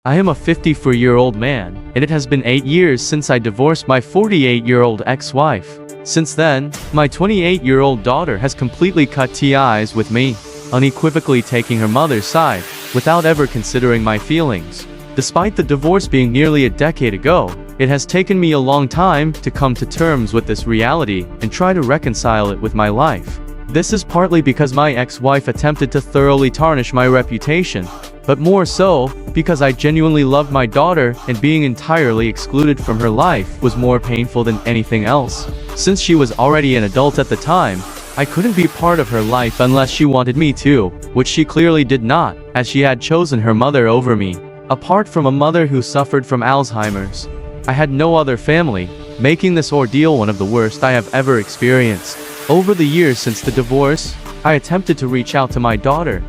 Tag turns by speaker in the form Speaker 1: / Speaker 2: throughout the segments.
Speaker 1: I am a 54-year-old man, and it has been 8 years since I divorced my 48-year-old ex-wife. Since then, my 28-year-old daughter has completely cut ties with me, unequivocally taking her mother's side, without ever considering my feelings. Despite the divorce being nearly a decade ago, it has taken me a long time to come to terms with this reality and try to reconcile it with my life. This is partly because my ex-wife attempted to thoroughly tarnish my reputation, but more so, because I genuinely loved my daughter and being entirely excluded from her life was more painful than anything else. Since she was already an adult at the time, I couldn't be part of her life unless she wanted me to, which she clearly did not, as she had chosen her mother over me. Apart from a mother who suffered from Alzheimer's, I had no other family, making this ordeal one of the worst I have ever experienced. Over the years since the divorce, I attempted to reach out to my daughter,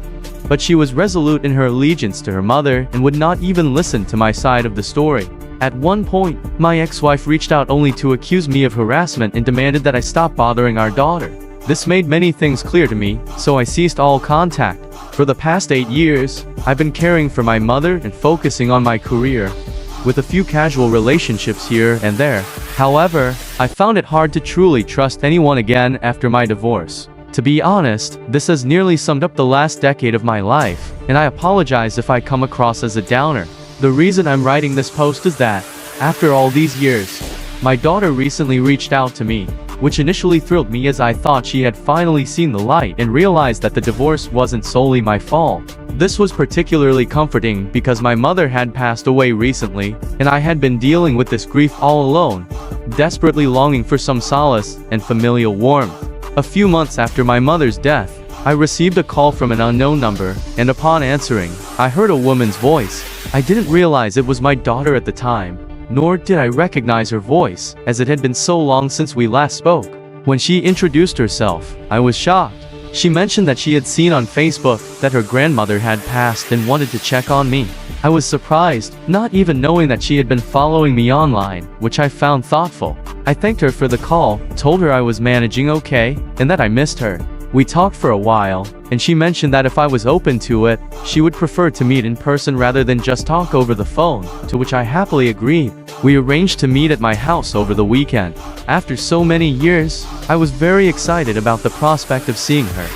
Speaker 1: but she was resolute in her allegiance to her mother and would not even listen to my side of the story. At one point, my ex-wife reached out only to accuse me of harassment and demanded that I stop bothering our daughter. This made many things clear to me, so I ceased all contact. For the past 8 years, I've been caring for my mother and focusing on my career, with a few casual relationships here and there. However, I found it hard to truly trust anyone again after my divorce. To be honest, this has nearly summed up the last decade of my life, and I apologize if I come across as a downer. The reason I'm writing this post is that, after all these years, my daughter recently reached out to me, which initially thrilled me as I thought she had finally seen the light and realized that the divorce wasn't solely my fault. This was particularly comforting because my mother had passed away recently, and I had been dealing with this grief all alone, desperately longing for some solace and familial warmth. A few months after my mother's death, I received a call from an unknown number, and upon answering, I heard a woman's voice. I didn't realize it was my daughter at the time, nor did I recognize her voice, as it had been so long since we last spoke. When she introduced herself, I was shocked. She mentioned that she had seen on Facebook that her grandmother had passed and wanted to check on me. I was surprised, not even knowing that she had been following me online, which I found thoughtful. I thanked her for the call, told her I was managing okay, and that I missed her. We talked for a while, and she mentioned that if I was open to it, she would prefer to meet in person rather than just talk over the phone, to which I happily agreed. We arranged to meet at my house over the weekend. After so many years, I was very excited about the prospect of seeing her.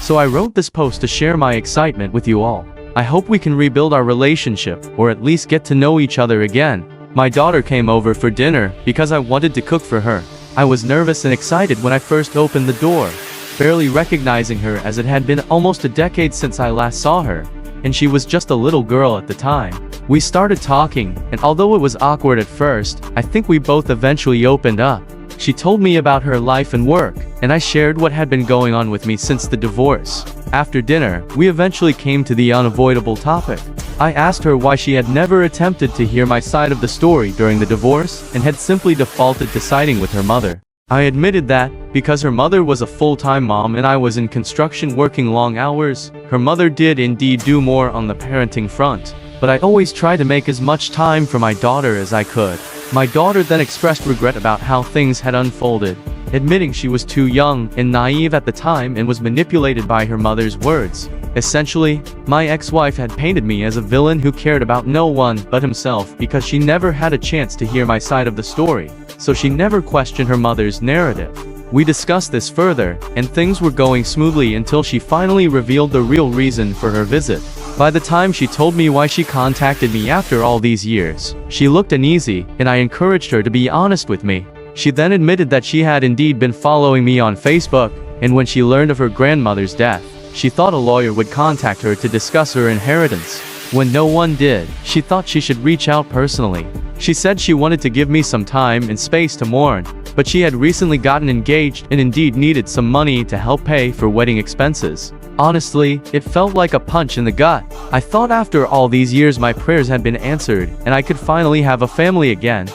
Speaker 1: So I wrote this post to share my excitement with you all. I hope we can rebuild our relationship, or at least get to know each other again. My daughter came over for dinner because I wanted to cook for her. I was nervous and excited when I first opened the door, barely recognizing her as it had been almost a decade since I last saw her, and she was just a little girl at the time. We started talking, and although it was awkward at first, I think we both eventually opened up. She told me about her life and work, and I shared what had been going on with me since the divorce. After dinner, we eventually came to the unavoidable topic. I asked her why she had never attempted to hear my side of the story during the divorce, and had simply defaulted to siding with her mother. I admitted that, because her mother was a full-time mom and I was in construction working long hours, her mother did indeed do more on the parenting front. But I always tried to make as much time for my daughter as I could. My daughter then expressed regret about how things had unfolded, admitting she was too young and naive at the time and was manipulated by her mother's words. Essentially, my ex-wife had painted me as a villain who cared about no one but himself because she never had a chance to hear my side of the story, so she never questioned her mother's narrative. We discussed this further, and things were going smoothly until she finally revealed the real reason for her visit. By the time she told me why she contacted me after all these years, she looked uneasy, and I encouraged her to be honest with me. She then admitted that she had indeed been following me on Facebook, and when she learned of her grandmother's death, she thought a lawyer would contact her to discuss her inheritance. When no one did, she thought she should reach out personally. She said she wanted to give me some time and space to mourn, but she had recently gotten engaged and indeed needed some money to help pay for wedding expenses. Honestly, it felt like a punch in the gut. I thought after all these years my prayers had been answered and I could finally have a family again.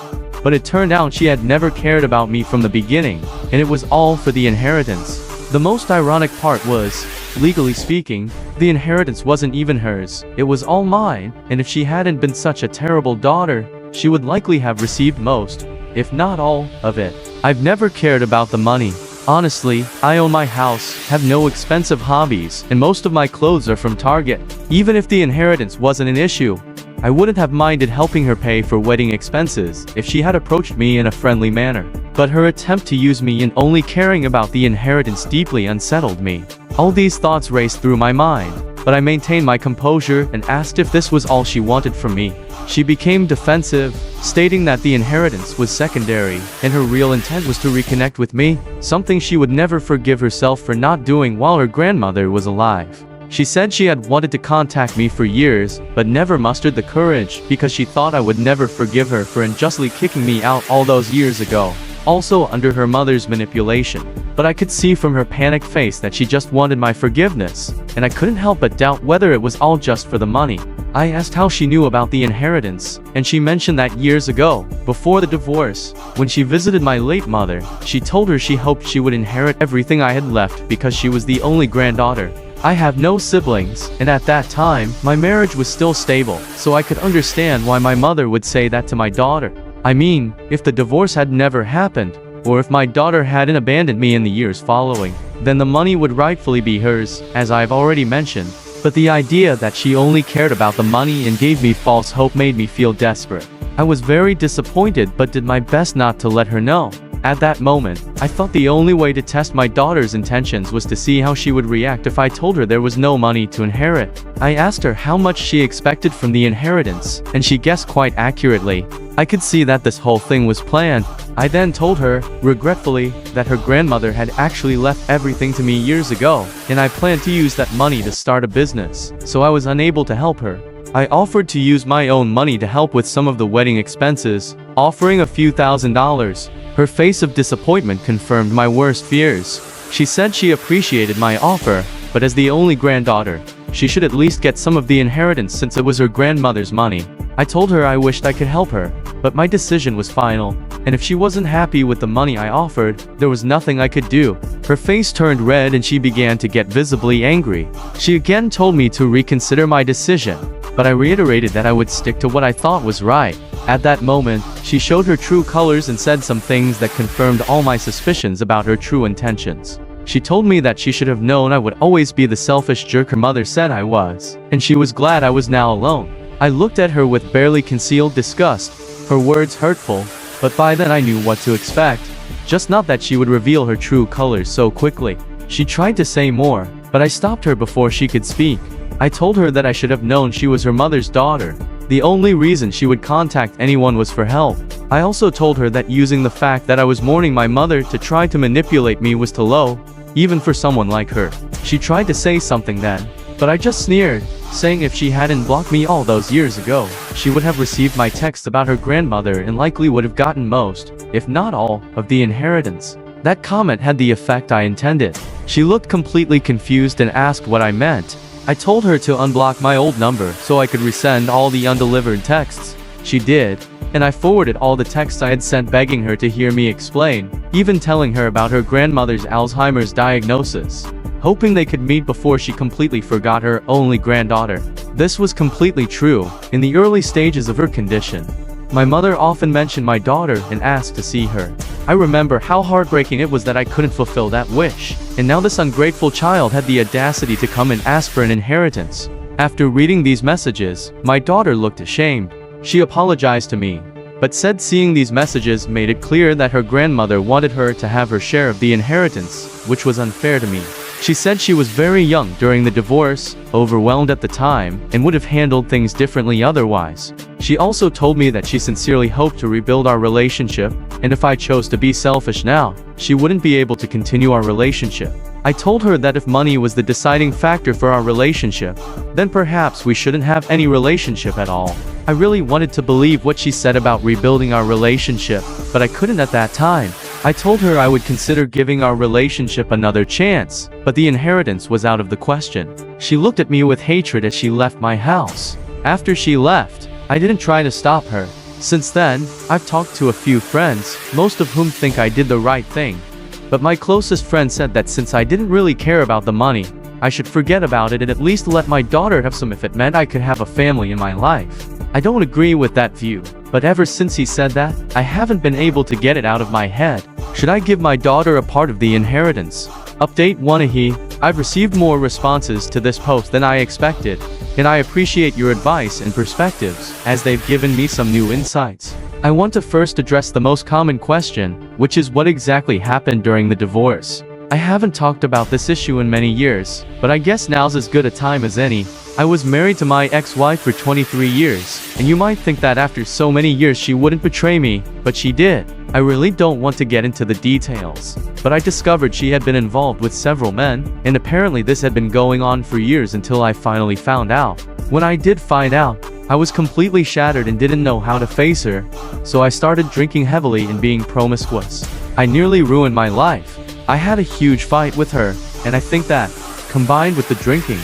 Speaker 1: But it turned out she had never cared about me from the beginning, and it was all for the inheritance. The most ironic part was, legally speaking, the inheritance wasn't even hers, it was all mine, and if she hadn't been such a terrible daughter, she would likely have received most, if not all, of it. I've never cared about the money. Honestly, I own my house, have no expensive hobbies, and most of my clothes are from Target. Even if the inheritance wasn't an issue, I wouldn't have minded helping her pay for wedding expenses if she had approached me in a friendly manner. But her attempt to use me and only caring about the inheritance deeply unsettled me. All these thoughts raced through my mind, but I maintained my composure and asked if this was all she wanted from me. She became defensive, stating that the inheritance was secondary, and her real intent was to reconnect with me, something she would never forgive herself for not doing while her grandmother was alive. She said she had wanted to contact me for years, but never mustered the courage because she thought I would never forgive her for unjustly kicking me out all those years ago, also under her mother's manipulation. But I could see from her panicked face that she just wanted my forgiveness, and I couldn't help but doubt whether it was all just for the money. I asked how she knew about the inheritance, and she mentioned that years ago, before the divorce, when she visited my late mother, she told her she hoped she would inherit everything I had left because she was the only granddaughter. I have no siblings, and at that time, my marriage was still stable, so I could understand why my mother would say that to my daughter. I mean, if the divorce had never happened, or if my daughter hadn't abandoned me in the years following, then the money would rightfully be hers, as I've already mentioned. But the idea that she only cared about the money and gave me false hope made me feel desperate. I was very disappointed but did my best not to let her know. At that moment, I thought the only way to test my daughter's intentions was to see how she would react if I told her there was no money to inherit. I asked her how much she expected from the inheritance, and she guessed quite accurately. I could see that this whole thing was planned. I then told her, regretfully, that her grandmother had actually left everything to me years ago, and I planned to use that money to start a business, so I was unable to help her. I offered to use my own money to help with some of the wedding expenses, offering a few $1,000s. Her face of disappointment confirmed my worst fears. She said she appreciated my offer, but as the only granddaughter, she should at least get some of the inheritance since it was her grandmother's money. I told her I wished I could help her, but my decision was final, and if she wasn't happy with the money I offered, there was nothing I could do. Her face turned red and she began to get visibly angry. She again told me to reconsider my decision, but I reiterated that I would stick to what I thought was right. At that moment, she showed her true colors and said some things that confirmed all my suspicions about her true intentions. She told me that she should have known I would always be the selfish jerk her mother said I was, and she was glad I was now alone. I looked at her with barely concealed disgust, her words hurtful, but by then I knew what to expect, just not that she would reveal her true colors so quickly. She tried to say more, but I stopped her before she could speak. I told her that I should have known she was her mother's daughter. The only reason she would contact anyone was for help. I also told her that using the fact that I was mourning my mother to try to manipulate me was too low, even for someone like her. She tried to say something then, but I just sneered, saying if she hadn't blocked me all those years ago, she would have received my text about her grandmother and likely would have gotten most, if not all, of the inheritance. That comment had the effect I intended. She looked completely confused and asked what I meant. I told her to unblock my old number so I could resend all the undelivered texts. She did, and I forwarded all the texts I had sent begging her to hear me explain, even telling her about her grandmother's Alzheimer's diagnosis, hoping they could meet before she completely forgot her only granddaughter. This was completely true. In the early stages of her condition, my mother often mentioned my daughter and asked to see her. I remember how heartbreaking it was that I couldn't fulfill that wish, and now this ungrateful child had the audacity to come and ask for an inheritance. After reading these messages, my daughter looked ashamed. She apologized to me, but said seeing these messages made it clear that her grandmother wanted her to have her share of the inheritance, which was unfair to me. She said she was very young during the divorce, overwhelmed at the time, and would have handled things differently otherwise. She also told me that she sincerely hoped to rebuild our relationship, and if I chose to be selfish now, she wouldn't be able to continue our relationship. I told her that if money was the deciding factor for our relationship, then perhaps we shouldn't have any relationship at all. I really wanted to believe what she said about rebuilding our relationship, but I couldn't at that time. I told her I would consider giving our relationship another chance, but the inheritance was out of the question. She looked at me with hatred as she left my house. After she left, I didn't try to stop her. Since then, I've talked to a few friends, most of whom think I did the right thing. But my closest friend said that since I didn't really care about the money, I should forget about it and at least let my daughter have some if it meant I could have a family in my life. I don't agree with that view, but ever since he said that, I haven't been able to get it out of my head. Should I give my daughter a part of the inheritance? Update 1. I've received more responses to this post than I expected. and I appreciate your advice and perspectives, as they've given me some new insights. I want to first address the most common question, which is what exactly happened during the divorce. I haven't talked about this issue in many years, but I guess now's as good a time as any. I was married to my ex-wife for 23 years, and you might think that after so many years she wouldn't betray me, but she did. I really don't want to get into the details, but I discovered she had been involved with several men, and apparently this had been going on for years until I finally found out. When I did find out, I was completely shattered and didn't know how to face her, so I started drinking heavily and being promiscuous. I nearly ruined my life. I had a huge fight with her, and I think that, combined with the drinking,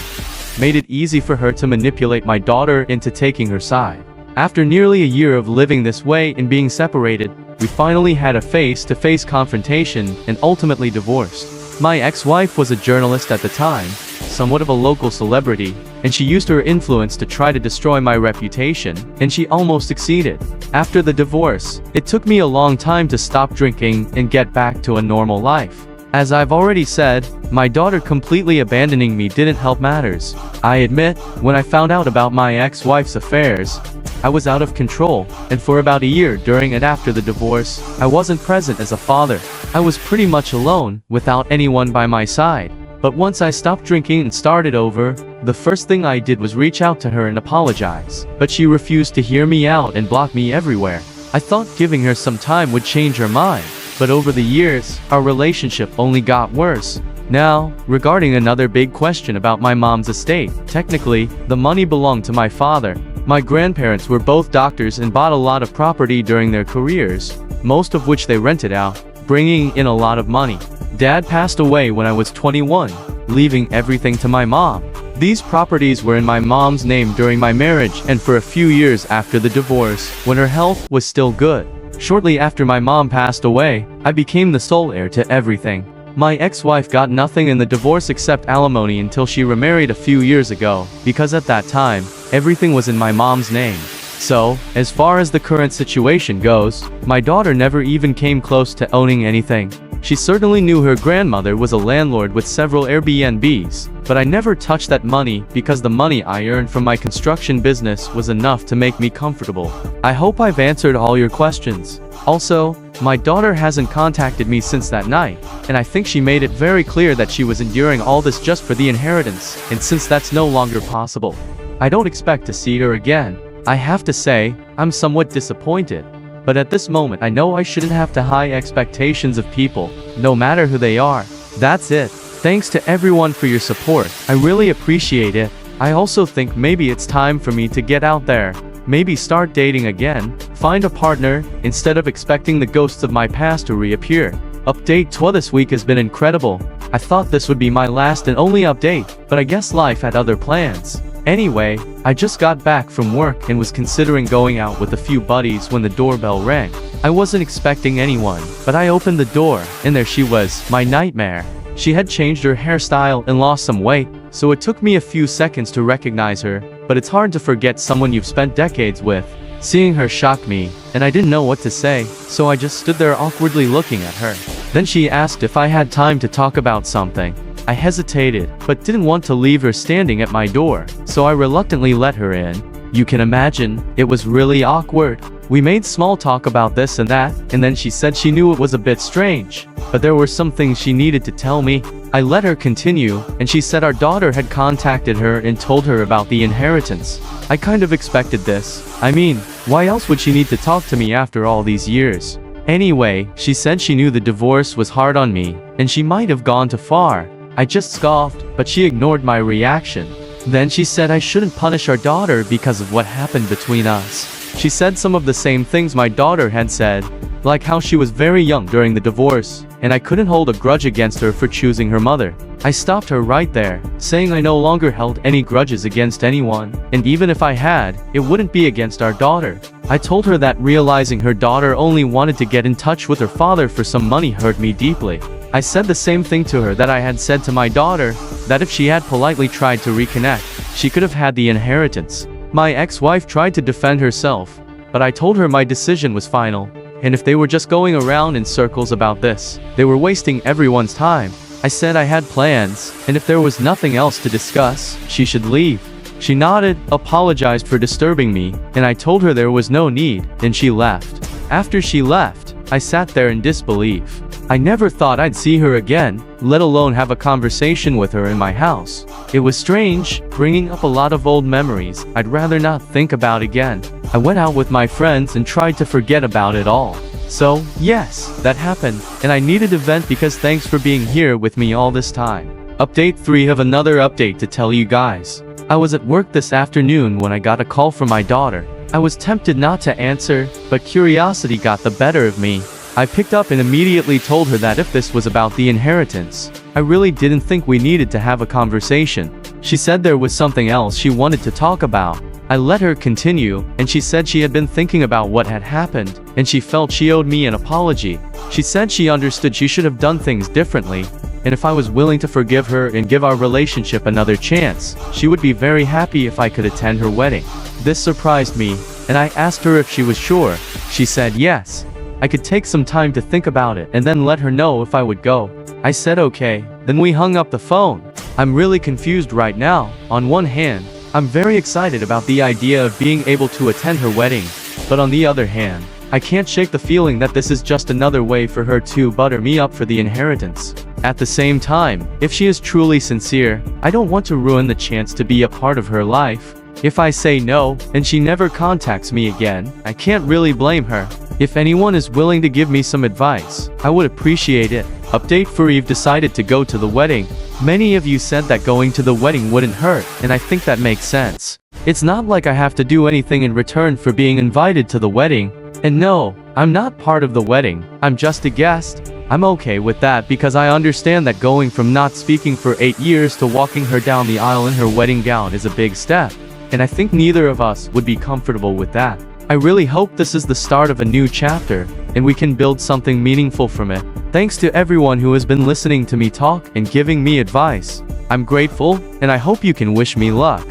Speaker 1: made it easy for her to manipulate my daughter into taking her side. After nearly a year of living this way and being separated, we finally had a face-to-face confrontation and ultimately divorced. My ex-wife was a journalist at the time, somewhat of a local celebrity, and she used her influence to try to destroy my reputation, and she almost succeeded. After the divorce, it took me a long time to stop drinking and get back to a normal life. As I've already said, my daughter completely abandoning me didn't help matters. I admit, when I found out about my ex-wife's affairs, I was out of control, and for about a year during and after the divorce, I wasn't present as a father. I was pretty much alone, without anyone by my side. But once I stopped drinking and started over, the first thing I did was reach out to her and apologize. But she refused to hear me out and blocked me everywhere. I thought giving her some time would change her mind, but over the years, our relationship only got worse. Now, regarding another big question about my mom's estate, technically, the money belonged to my father. My grandparents were both doctors and bought a lot of property during their careers, most of which they rented out, bringing in a lot of money. Dad passed away when I was 21, leaving everything to my mom. These properties were in my mom's name during my marriage and for a few years after the divorce, when her health was still good. Shortly after my mom passed away, I became the sole heir to everything. My ex-wife got nothing in the divorce except alimony until she remarried a few years ago, because at that time, everything was in my mom's name. So, as far as the current situation goes, my daughter never even came close to owning anything. She certainly knew her grandmother was a landlord with several Airbnbs, but I never touched that money because the money I earned from my construction business was enough to make me comfortable. I hope I've answered all your questions. Also, my daughter hasn't contacted me since that night, and I think she made it very clear that she was enduring all this just for the inheritance, and since that's no longer possible, I don't expect to see her again. I have to say, I'm somewhat disappointed. But at this moment I know I shouldn't have to high expectations of people, no matter who they are. That's it. Thanks to everyone for your support. I really appreciate it. I also think maybe it's time for me to get out there. Maybe start dating again, find a partner, instead of expecting the ghosts of my past to reappear. Update 2 this week has been incredible. I thought this would be my last and only update, but I guess life had other plans. Anyway, I just got back from work and was considering going out with a few buddies when the doorbell rang. I wasn't expecting anyone, but I opened the door, and there she was, my nightmare. She had changed her hairstyle and lost some weight, so it took me a few seconds to recognize her, but it's hard to forget someone you've spent decades with. Seeing her shocked me, and I didn't know what to say, so I just stood there awkwardly looking at her. Then she asked if I had time to talk about something. I hesitated, but didn't want to leave her standing at my door, so I reluctantly let her in. You can imagine, it was really awkward. We made small talk about this and that, and then she said she knew it was a bit strange, but there were some things she needed to tell me. I let her continue, and she said our daughter had contacted her and told her about the inheritance. I kind of expected this. I mean, why else would she need to talk to me after all these years? Anyway, she said she knew the divorce was hard on me, and she might have gone too far. I just scoffed, but she ignored my reaction. Then she said I shouldn't punish our daughter because of what happened between us. She said some of the same things my daughter had said, like how she was very young during the divorce, and I couldn't hold a grudge against her for choosing her mother. I stopped her right there, saying I no longer held any grudges against anyone, and even if I had, it wouldn't be against our daughter. I told her that realizing her daughter only wanted to get in touch with her father for some money hurt me deeply. I said the same thing to her that I had said to my daughter, that if she had politely tried to reconnect, she could have had the inheritance. My ex-wife tried to defend herself, but I told her my decision was final, and if they were just going around in circles about this, they were wasting everyone's time. I said I had plans, and if there was nothing else to discuss, she should leave. She nodded, apologized for disturbing me, and I told her there was no need, and she left. After she left, I sat there in disbelief. I never thought I'd see her again, let alone have a conversation with her in my house. It was strange, bringing up a lot of old memories I'd rather not think about again. I went out with my friends and tried to forget about it all. So, yes, that happened, and I needed to vent because thanks for being here with me all this time. Update 3 have another update to tell you guys. I was at work this afternoon when I got a call from my daughter. I was tempted not to answer, but curiosity got the better of me. I picked up and immediately told her that if this was about the inheritance, I really didn't think we needed to have a conversation. She said there was something else she wanted to talk about. I let her continue, and she said she had been thinking about what had happened, and she felt she owed me an apology. She said she understood she should have done things differently, and if I was willing to forgive her and give our relationship another chance, she would be very happy if I could attend her wedding. This surprised me, and I asked her if she was sure. She said yes. I could take some time to think about it and then let her know if I would go. I said okay, then we hung up the phone. I'm really confused right now. On one hand, I'm very excited about the idea of being able to attend her wedding, but on the other hand, I can't shake the feeling that this is just another way for her to butter me up for the inheritance. At the same time, if she is truly sincere, I don't want to ruin the chance to be a part of her life. If I say no, and she never contacts me again, I can't really blame her. If anyone is willing to give me some advice, I would appreciate it. Update for Eve decided to go to the wedding. Many of you said that going to the wedding wouldn't hurt, and I think that makes sense. It's not like I have to do anything in return for being invited to the wedding. And no, I'm not part of the wedding, I'm just a guest. I'm okay with that because I understand that going from not speaking for 8 years to walking her down the aisle in her wedding gown is a big step. And I think neither of us would be comfortable with that. I really hope this is the start of a new chapter, and we can build something meaningful from it. Thanks to everyone who has been listening to me talk and giving me advice. I'm grateful, and I hope you can wish me luck.